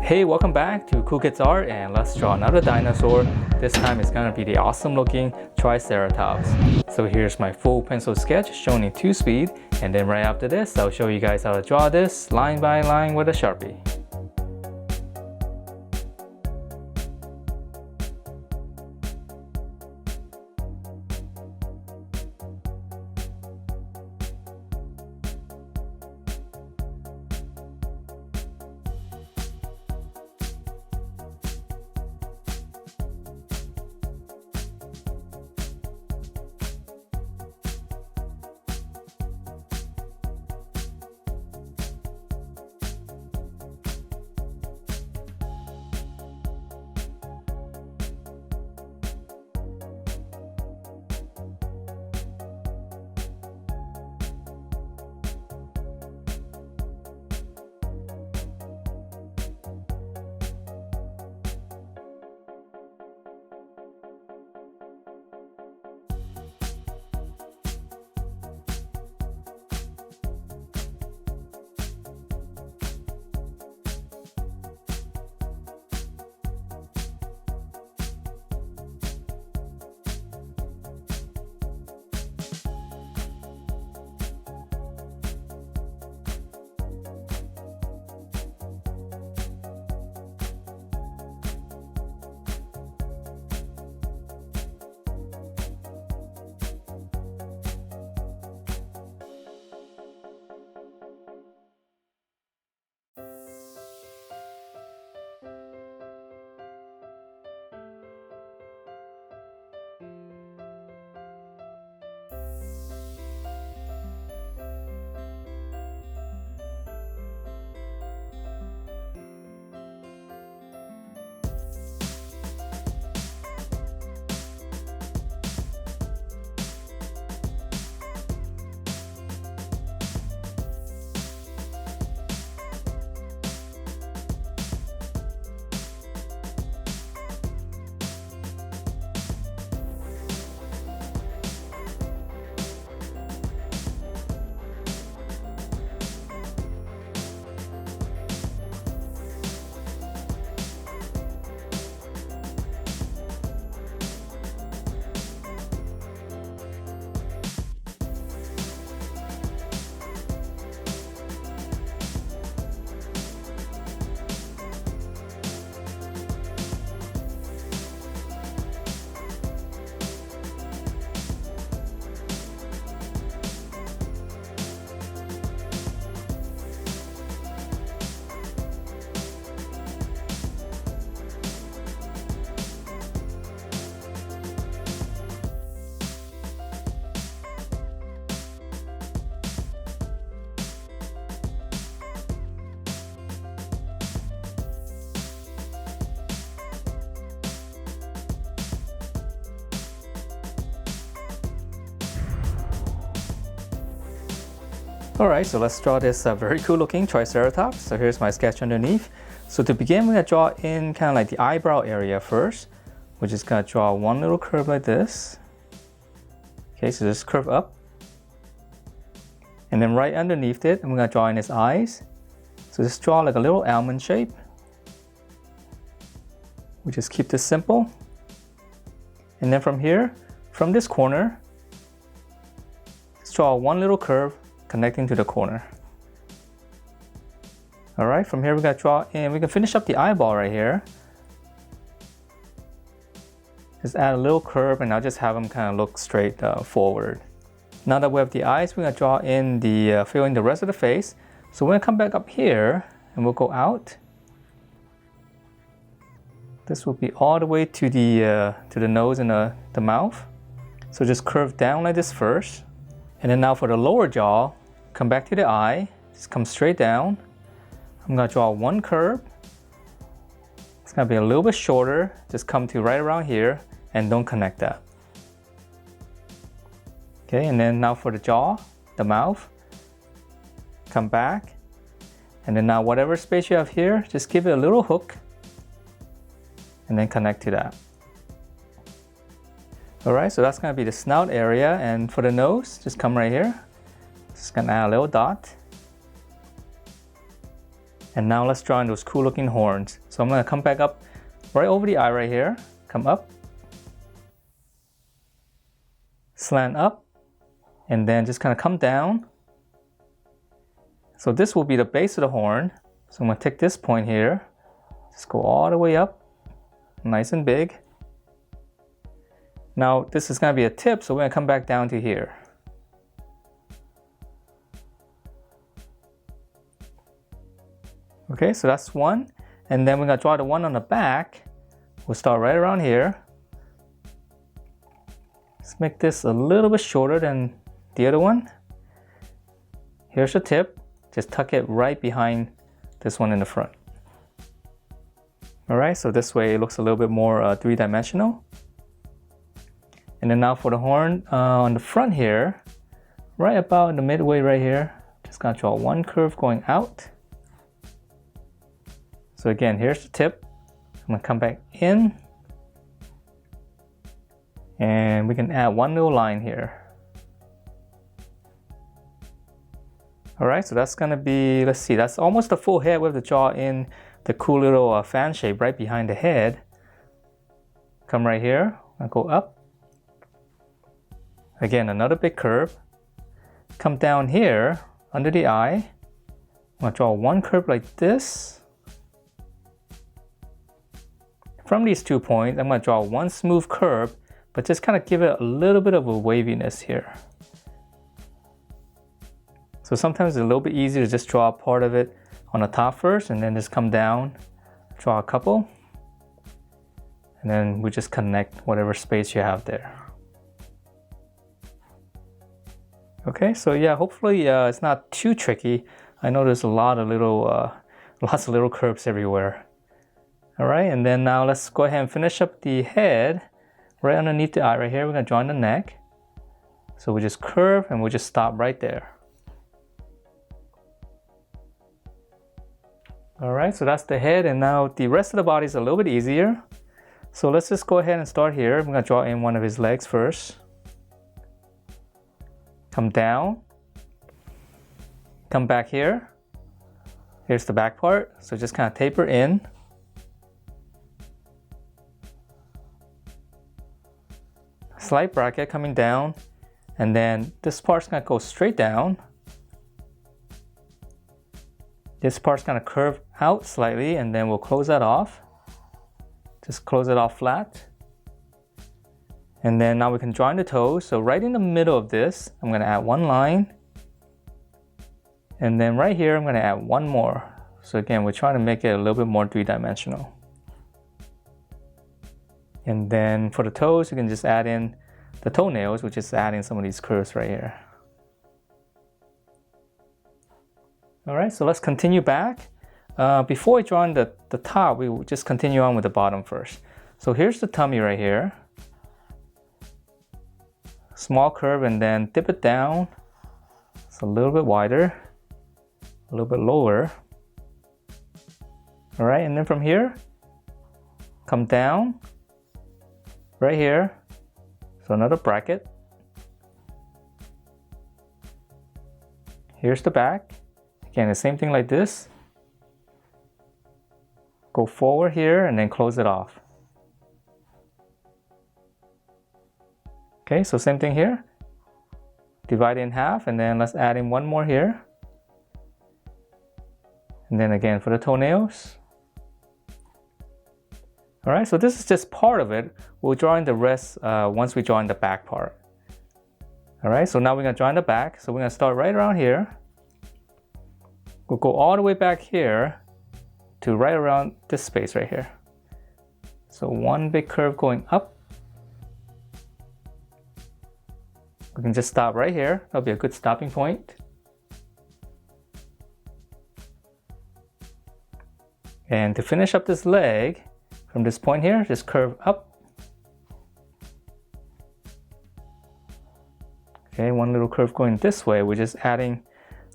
Hey, welcome back to Cool Kids Art, and let's draw another dinosaur. This time it's gonna be the awesome looking Triceratops. So here's my full pencil sketch shown in 2 speed, and then right after this I'll show you guys how to draw this line by line with a Sharpie. Alright, so let's draw this very cool looking Triceratops. So here's my sketch underneath. So to begin, we're going to draw in kind of like the eyebrow area first. We're just going to draw one little curve like this. Okay, so just curve up. And then right underneath it, I'm going to draw in his eyes. So just draw like a little almond shape. We just keep this simple. And then from here, from this corner, just draw one little curve connecting to the corner. Alright, from here we're going to draw in, we can finish up the eyeball right here. Just add a little curve and I'll just have them kind of look straight forward. Now that we have the eyes, we're going to draw in the, fill in the rest of the face. So we're going to come back up here and we'll go out. This will be all the way to the nose and the mouth. So just curve down like this first. And then now for the lower jaw, come back to the eye, just come straight down. I'm going to draw one curve. It's going to be a little bit shorter, just come to right around here and don't connect that. Okay, and then now for the jaw, the mouth, come back. And then now whatever space you have here, just give it a little hook and then connect to that. Alright, so that's going to be the snout area, and for the nose, just come right here. Just going to add a little dot. And now let's draw in those cool looking horns. So I'm gonna come back up right over the eye right here. Come up, slant up, and then just kind of come down. So this will be the base of the horn. So I'm gonna take this point here, just go all the way up, nice and big. Now this is gonna be a tip, so we're gonna come back down to here. Okay, so that's one. And then we're gonna draw the one on the back. We'll start right around here. Let's make this a little bit shorter than the other one. Here's the tip. Just tuck it right behind this one in the front. All right, so this way it looks a little bit more three-dimensional. And then now for the horn on the front here, right about in the midway right here, just gonna draw one curve going out. So again, here's the tip. I'm gonna come back in and we can add one little line here. All right, so that's gonna be, let's see, that's almost a full head. We have to draw in the cool little fan shape right behind the head. Come right here, I'll go up. Again, another big curve. Come down here under the eye. I'm gonna draw one curve like this. From these 2 points, I'm gonna draw one smooth curve, but just kind of give it a little bit of a waviness here. So sometimes it's a little bit easier to just draw part of it on the top first and then just come down, draw a couple, and then we just connect whatever space you have there. Okay, so yeah, hopefully it's not too tricky. I know there's a lot of little, lots of little curves everywhere. All right, and then now let's go ahead and finish up the head right underneath the eye right here. We're gonna draw in the neck. So we just curve and we'll just stop right there. All right, so that's the head, and now the rest of the body is a little bit easier. So let's just go ahead and start here. I'm gonna draw in one of his legs first. Come down, come back here. Here's the back part, so just kind of taper in. Slight bracket coming down, and then this part's gonna go straight down. This part's gonna curve out slightly, and then we'll close that off. Just close it off flat. And then now we can draw in the toes. So right in the middle of this, I'm gonna add one line. And then right here, I'm gonna add one more. So again, we're trying to make it a little bit more three-dimensional. And then for the toes, you can just add in the toenails, which is adding some of these curves right here. All right, so let's continue back. Before we draw in the top, we will just continue on with the bottom first. So here's the tummy right here. Small curve and then dip it down. It's a little bit wider, a little bit lower. All right, and then from here, come down. Right here, so another bracket. Here's the back. Again, the same thing like this. Go forward here and then close it off. Okay, so same thing here. Divide it in half and then let's add in one more here. And then again for the toenails. All right, so this is just part of it. We'll draw in the rest once we draw in the back part. All right, so now we're gonna draw in the back. So we're gonna start right around here. We'll go all the way back here to right around this space right here. So one big curve going up. We can just stop right here. That'll be a good stopping point. And to finish up this leg, from this point here, just curve up. Okay, one little curve going this way. We're just adding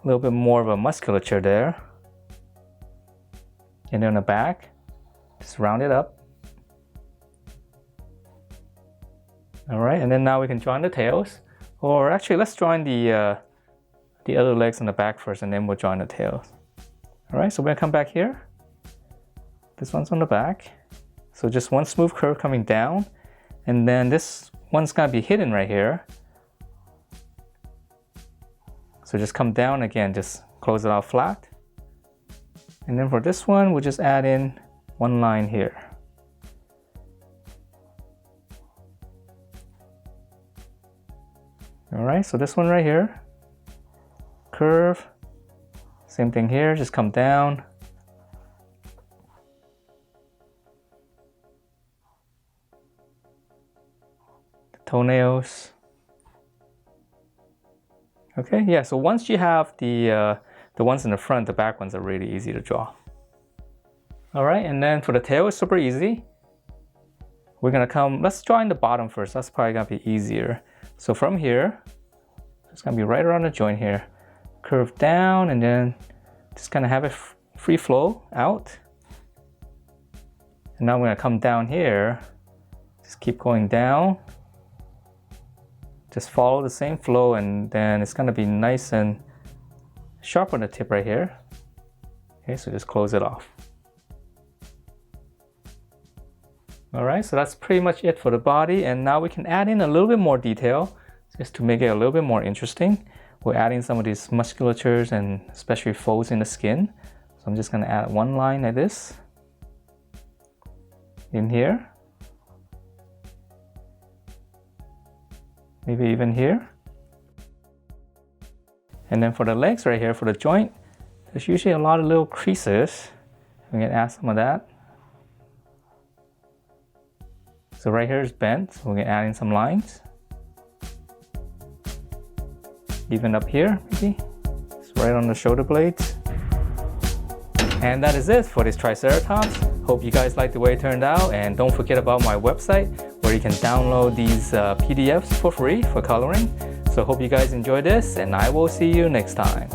a little bit more of a musculature there. And then on the back, just round it up. All right, and then now we can draw in the tails. Or actually, let's draw in the other legs on the back first, and then we'll draw in the tails. All right, so we're gonna come back here. This one's on the back. So just one smooth curve coming down, and then this one's gonna be hidden right here. So just come down again, just close it out flat. And then for this one, we'll just add in one line here. All right, so this one right here, curve, same thing here, just come down. The toenails. Okay, yeah, so once you have the ones in the front, the back ones are really easy to draw. All right, and then for the tail, it's super easy. We're gonna let's draw in the bottom first. That's probably gonna be easier. So from here, it's gonna be right around the joint here. Curve down and then just kind of have it free flow out. And now I'm gonna come down here. Just keep going down. Just follow the same flow and then it's gonna be nice and sharp on the tip right here. Okay, so just close it off. All right, so that's pretty much it for the body. And now we can add in a little bit more detail just to make it a little bit more interesting. We're adding some of these musculatures and especially folds in the skin. So I'm just gonna add one line like this in here. Maybe even here. And then for the legs right here, for the joint, there's usually a lot of little creases. We can add some of that. So right here is bent, so we can add in some lines. Even up here, maybe. It's right on the shoulder blades. And that is it for this Triceratops. Hope you guys like the way it turned out, and don't forget about my website where you can download these PDFs for free for coloring. So hope you guys enjoy this, and I will see you next time.